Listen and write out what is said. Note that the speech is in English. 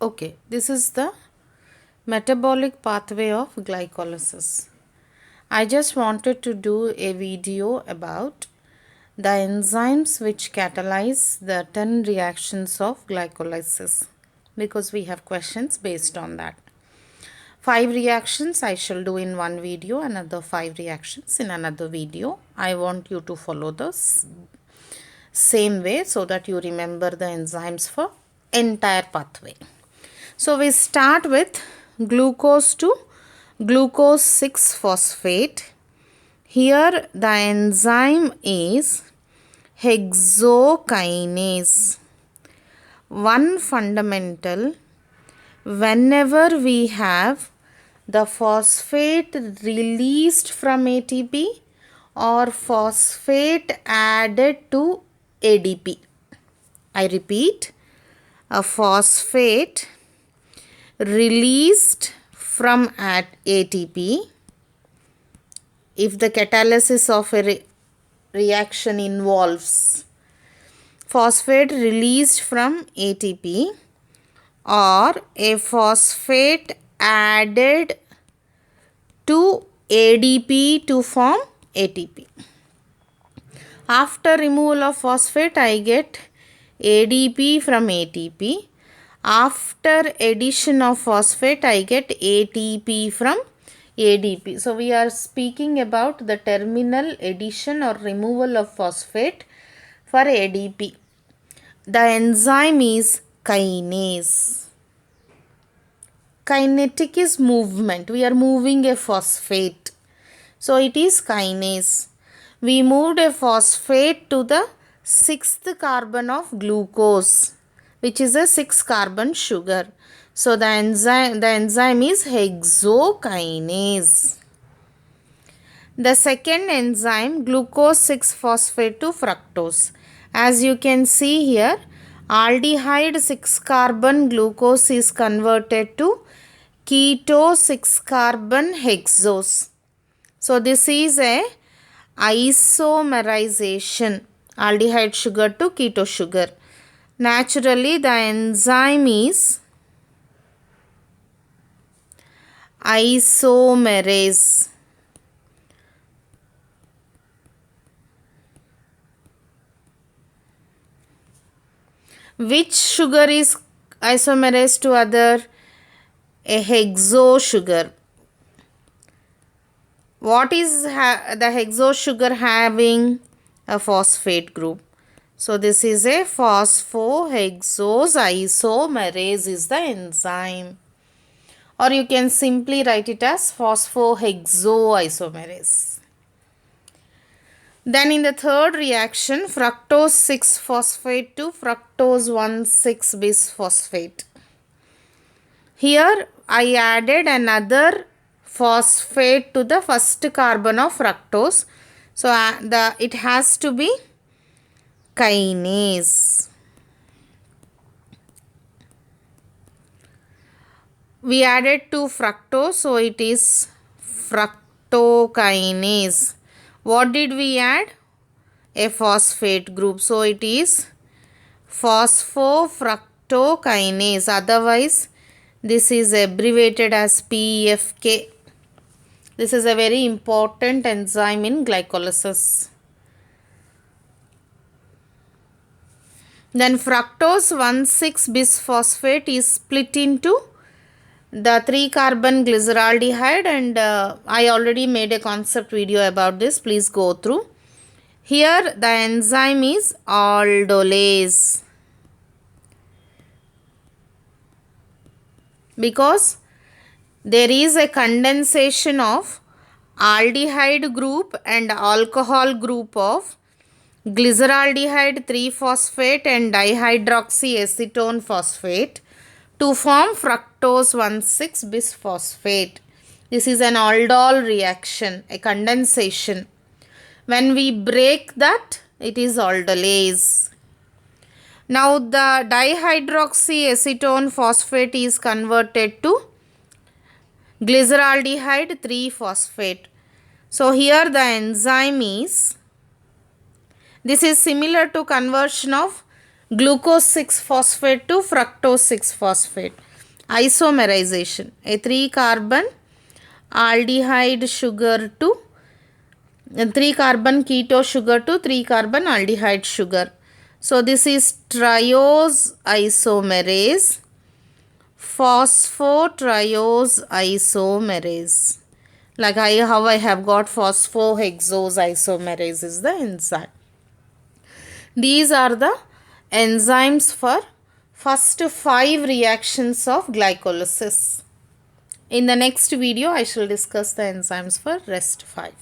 Okay, this is the metabolic pathway of glycolysis. I just wanted to do a video about the enzymes which catalyze the 10 reactions of glycolysis because we have questions based on that. 5 reactions I shall do in one video, another 5 reactions in another video. I want you to follow this same way so that you remember the enzymes for entire pathway. So we start with glucose to glucose 6 phosphate. Here the enzyme is hexokinase. One fundamental, whenever we have the phosphate released from ATP or phosphate added to ADP. I repeat, a phosphate released from ATP, if the catalysis of a reaction involves phosphate released from ATP or a phosphate added to ADP to form ATP. After removal of phosphate, I get ADP from ATP. After addition of phosphate, I get ATP from ADP. So we are speaking about the terminal addition or removal of phosphate for ADP. The enzyme is kinase. Kinetic is movement. We are moving a phosphate. So it is kinase. We moved a phosphate to the 6th carbon of glucose, which is a 6-carbon sugar. So the enzyme is hexokinase. The second enzyme, glucose 6-phosphate to fructose. As you can see here, aldehyde 6-carbon glucose is converted to keto 6-carbon hexose. So this is a isomerization, aldehyde sugar to keto sugar. Naturally, the enzyme is isomerase. Which sugar is isomerase to other? A hexo sugar. What is the hexo sugar having? A phosphate group. So this is a phosphohexose isomerase is the enzyme. Or you can simply write it as phosphohexoisomerase. Then in the third reaction, fructose 6-phosphate to fructose 1,6-bisphosphate. Here I added another phosphate to the first carbon of fructose. So it has to be kinase. We added 2 fructose, so it is fructokinase. What did we add? A phosphate group. So it is phosphofructokinase. Otherwise, this is abbreviated as PFK. This is a very important enzyme in glycolysis. Then fructose 1,6-bisphosphate is split into the 3-carbon glyceraldehyde, and I already made a concept video about this. Please go through. Here the enzyme is aldolase. Because there is a condensation of aldehyde group and alcohol group of glyceraldehyde 3-phosphate and dihydroxyacetone phosphate to form fructose 1,6-bisphosphate. This is an aldol reaction, a condensation. When we break that, it is aldolase. Now the dihydroxyacetone phosphate is converted to glyceraldehyde 3-phosphate. So here the enzyme is, this is similar to conversion of glucose 6-phosphate to fructose 6-phosphate. Isomerization. A 3 carbon aldehyde sugar to 3 carbon keto sugar to 3 carbon aldehyde sugar. So this is triose isomerase, phosphotriose isomerase. Like how I have got phosphohexose isomerase is the enzyme. These are the enzymes for first 5 reactions of glycolysis. In the next video, I shall discuss the enzymes for rest 5.